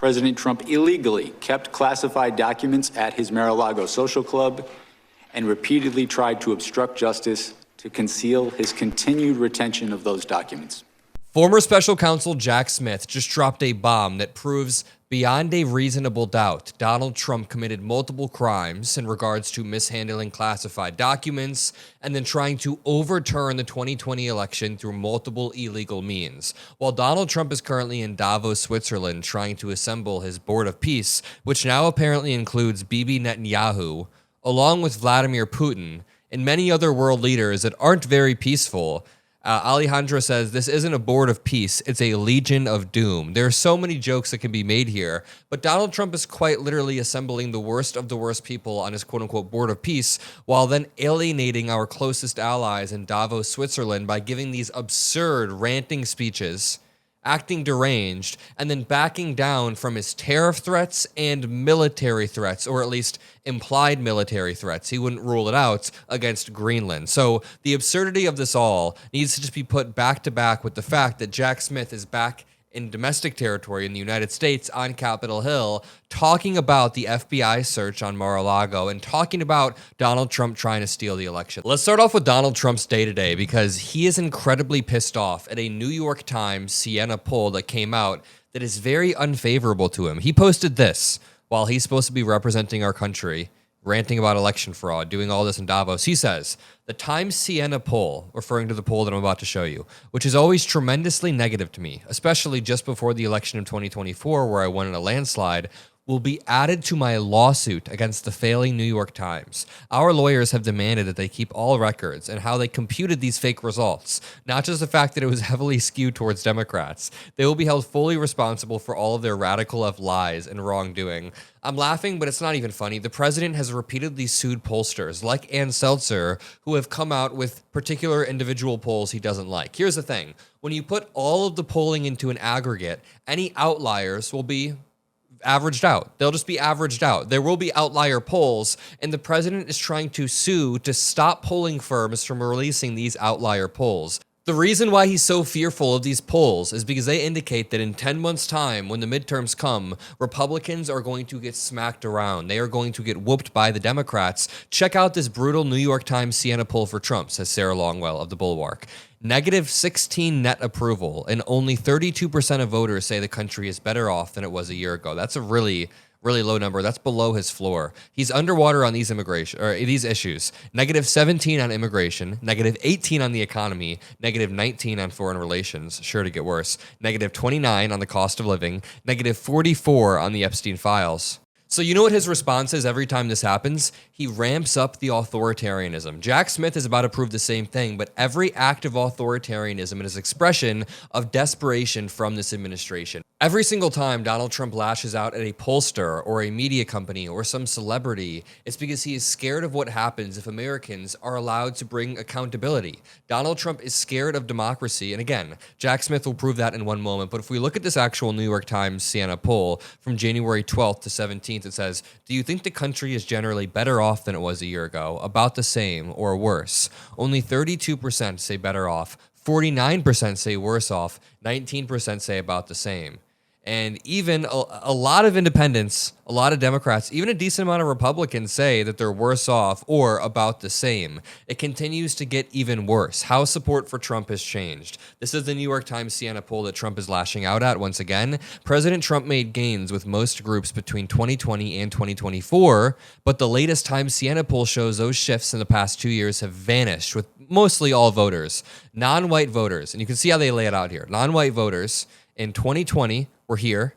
President Trump illegally kept classified documents at his Mar-a-Lago social club and repeatedly tried to obstruct justice to conceal his continued retention of those documents. Former Special Counsel Jack Smith just dropped a bomb that proves beyond a reasonable doubt Donald Trump committed multiple crimes in regards to mishandling classified documents and then trying to overturn the 2020 election through multiple illegal means. While Donald Trump is currently in Davos, Switzerland, trying to assemble his board of peace, which now apparently includes Bibi Netanyahu, along with Vladimir Putin, and many other world leaders that aren't very peaceful, Alejandro says this isn't a board of peace, it's a legion of doom. There are so many jokes that can be made here, but Donald Trump is quite literally assembling the worst of the worst people on his quote-unquote board of peace, while then alienating our closest allies in Davos, Switzerland by giving these absurd ranting speeches, acting deranged, and then backing down from his tariff threats and military threats, or at least implied military threats. He wouldn't rule it out against Greenland. So the absurdity of this all needs to just be put back to back with the fact that Jack Smith is back in domestic territory in the United States on Capitol Hill, talking about the FBI search on Mar-a-Lago and talking about Donald Trump trying to steal the election. Let's start off with Donald Trump's day-to-day because he is incredibly pissed off at a New York Times Siena poll that came out that is very unfavorable to him. He posted this while he's supposed to be representing our country, ranting about election fraud, doing all this in Davos. He says, the Times Siena poll, referring to the poll that I'm about to show you, which is always tremendously negative to me, especially just before the election of 2024 where I won in a landslide, will be added to my lawsuit against the failing New York Times. Our lawyers have demanded that they keep all records and how they computed these fake results, not just the fact that it was heavily skewed towards Democrats. They will be held fully responsible for all of their radical left lies and wrongdoing. I'm laughing, but it's not even funny. The president has repeatedly sued pollsters like Ann Seltzer, who have come out with particular individual polls he doesn't like. Here's the thing. When you put all of the polling into an aggregate, any outliers will be averaged out. They'll just be averaged out. There will be outlier polls, and the president is trying to sue to stop polling firms from releasing these outlier polls. The reason why he's so fearful of these polls is because they indicate that in 10 months' time, when the midterms come, Republicans are going to get smacked around. They are going to get whooped by the Democrats. Check out this brutal New York Times Siena poll for Trump, says Sarah Longwell of The Bulwark. -16 net approval, and only 32% of voters say the country is better off than it was a year ago. That's a really low number. That's below his floor. He's underwater on these issues. -17 on immigration, -18 on the economy, -19 on foreign relations, sure to get worse, -29 on the cost of living, -44 on the Epstein files. So you know what his response is every time this happens? He ramps up the authoritarianism. Jack Smith is about to prove the same thing, but every act of authoritarianism is an expression of desperation from this administration. Every single time Donald Trump lashes out at a pollster or a media company or some celebrity, it's because he is scared of what happens if Americans are allowed to bring accountability. Donald Trump is scared of democracy, and again, Jack Smith will prove that in one moment, but if we look at this actual New York Times Siena poll from January 12th to 17th, it says, do you think the country is generally better off than it was a year ago, about the same, or worse? Only 32% say better off, 49% say worse off, 19% say about the same. And even a lot of independents, a lot of Democrats, even a decent amount of Republicans say that they're worse off or about the same. It continues to get even worse. How support for Trump has changed. This is the New York Times Siena poll that Trump is lashing out at once again. President Trump made gains with most groups between 2020 and 2024, but the latest Times Siena poll shows those shifts in the past 2 years have vanished with mostly all voters. Non-white voters, and you can see how they lay it out here. Non-white voters in 2020 were here.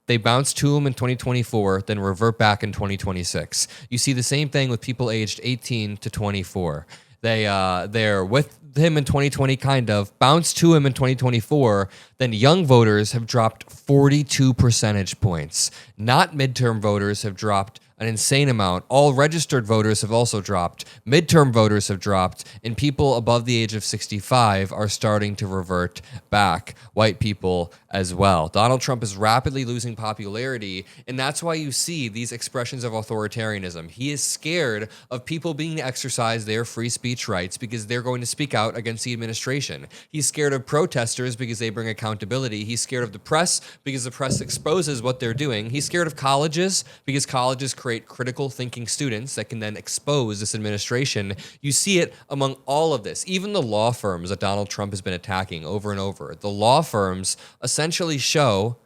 They bounce to him in 2024, then revert back in 2026. You see the same thing with people aged 18 to 24. They're with him in 2020, kind of, bounce to him in 2024, then young voters have dropped 42 percentage points. Not midterm voters have dropped an insane amount. All registered voters have also dropped. Midterm voters have dropped, and people above the age of 65 are starting to revert back. White people as well. Donald Trump is rapidly losing popularity, and that's why you see these expressions of authoritarianism. He is scared of people being to exercise their free speech rights because they're going to speak out against the administration. He's scared of protesters because they bring accountability. He's scared of the press because the press exposes what they're doing. He's scared of colleges because colleges create critical thinking students that can then expose this administration. You see it among all of this. Even the law firms that Donald Trump has been attacking over and over. The law firms essentially show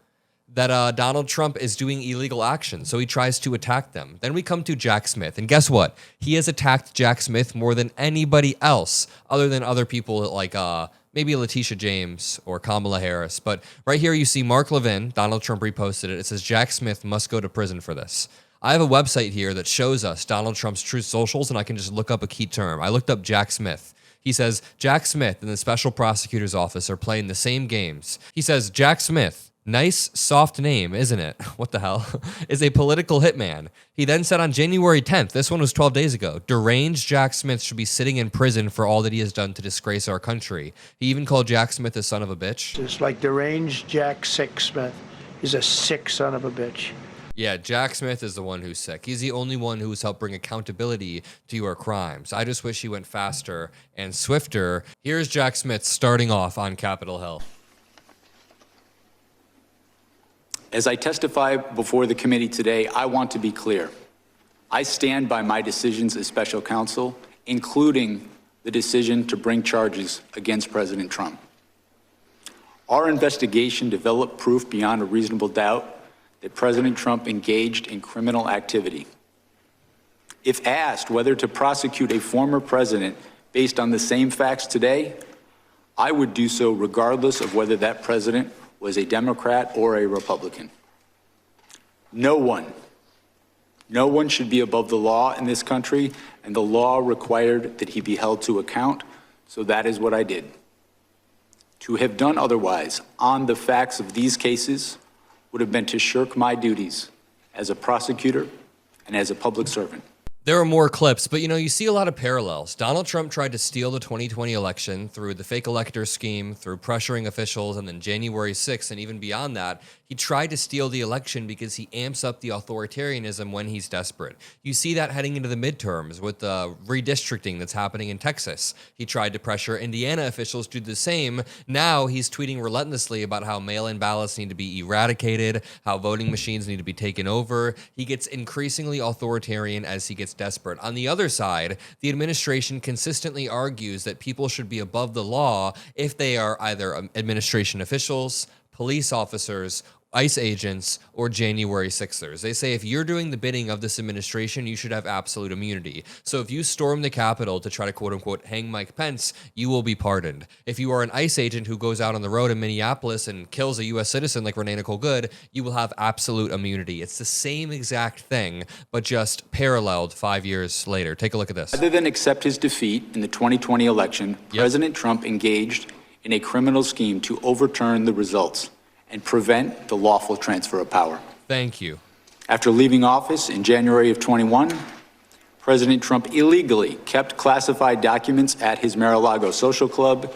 that Donald Trump is doing illegal action, so he tries to attack them. Then we come to Jack Smith, and guess what? He has attacked Jack Smith more than anybody else, other than other people like maybe Letitia James or Kamala Harris. But right here you see Mark Levin, Donald Trump reposted it. It says, Jack Smith must go to prison for this. I have a website here that shows us Donald Trump's true socials, and I can just look up a key term. I looked up Jack Smith. He says, Jack Smith and the special prosecutor's office are playing the same games. He says, Jack Smith, nice, soft name, isn't it? What the hell? Is a political hitman. He then said on January 10th, this one was 12 days ago, deranged Jack Smith should be sitting in prison for all that he has done to disgrace our country. He even called Jack Smith a son of a bitch. It's like deranged Jack Smith is a sick son of a bitch. Yeah, Jack Smith is the one who's sick. He's the only one who's helped bring accountability to your crimes. I just wish he went faster and swifter. Here's Jack Smith starting off on Capitol Hill. As I testify before the committee today, I want to be clear. I stand by my decisions as special counsel, including the decision to bring charges against President Trump. Our investigation developed proof beyond a reasonable doubt that President Trump engaged in criminal activity. If asked whether to prosecute a former president based on the same facts today, I would do so regardless of whether that president was a Democrat or a Republican. No one should be above the law in this country, and the law required that he be held to account, so that is what I did. To have done otherwise on the facts of these cases would have been to shirk my duties as a prosecutor and as a public servant. There are more clips, but you see a lot of parallels. Donald Trump tried to steal the 2020 election through the fake elector scheme, through pressuring officials, and then January 6th, and even beyond that, he tried to steal the election because he amps up the authoritarianism when he's desperate. You see that heading into the midterms with the redistricting that's happening in Texas. He tried to pressure Indiana officials to do the same. Now he's tweeting relentlessly about how mail-in ballots need to be eradicated, how voting machines need to be taken over. He gets increasingly authoritarian as he gets desperate. On the other side, the administration consistently argues that people should be above the law if they are either administration officials, police officers, ICE agents, or January 6ers. They say if you're doing the bidding of this administration, you should have absolute immunity. So if you storm the Capitol to try to quote-unquote hang Mike Pence, you will be pardoned. If you are an ICE agent who goes out on the road in Minneapolis and kills a U.S. citizen like Renee Nicole Good, you will have absolute immunity. It's the same exact thing, but just paralleled 5 years later. Take a look at this. Rather than accept his defeat in the 2020 election, President Trump engaged in a criminal scheme to overturn the results and prevent the lawful transfer of power. Thank you. After leaving office in January of 21, President Trump illegally kept classified documents at his Mar-a-Lago social club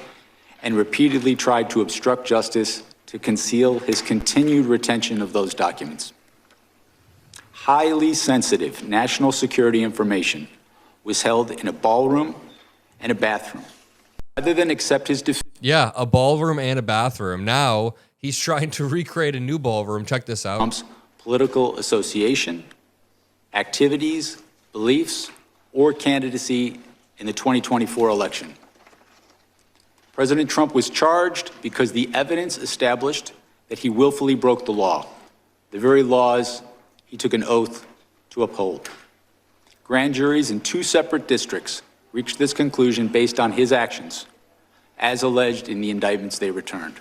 and repeatedly tried to obstruct justice to conceal his continued retention of those documents. Highly sensitive national security information was held in a ballroom and a bathroom. Rather than accept his defeat. Yeah, a ballroom and a bathroom. Now he's trying to recreate a new ballroom. Check this out. Trump's political association, activities, beliefs, or candidacy in the 2024 election. President Trump was charged because the evidence established that he willfully broke the law, the very laws he took an oath to uphold. Grand juries in 2 separate districts reached this conclusion based on his actions, as alleged in the indictments they returned.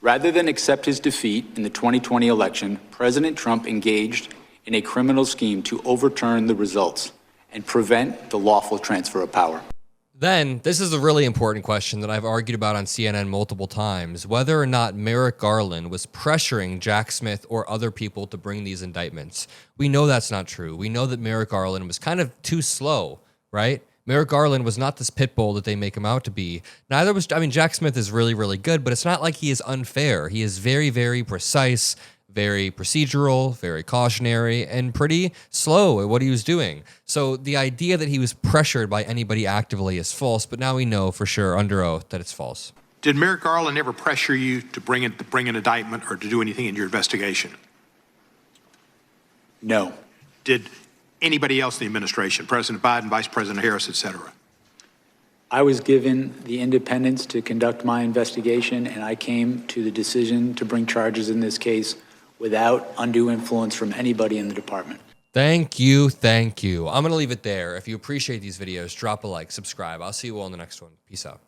Rather than accept his defeat in the 2020 election, President Trump engaged in a criminal scheme to overturn the results and prevent the lawful transfer of power. Then, this is a really important question that I've argued about on CNN multiple times, whether or not Merrick Garland was pressuring Jack Smith or other people to bring these indictments. We know that's not true. We know that Merrick Garland was kind of too slow, right? Merrick Garland was not this pit bull that they make him out to be. Neither was, Jack Smith is really, really good, but it's not like he is unfair. He is very, very precise, very procedural, very cautionary, and pretty slow at what he was doing. So the idea that he was pressured by anybody actively is false, but now we know for sure under oath that it's false. Did Merrick Garland ever pressure you to bring an indictment or to do anything in your investigation? No. Did anybody else in the administration, President Biden, Vice President Harris, et cetera? I was given the independence to conduct my investigation, and I came to the decision to bring charges in this case without undue influence from anybody in the department. Thank you, thank you. I'm going to leave it there. If you appreciate these videos, drop a like, subscribe. I'll see you all in the next one. Peace out.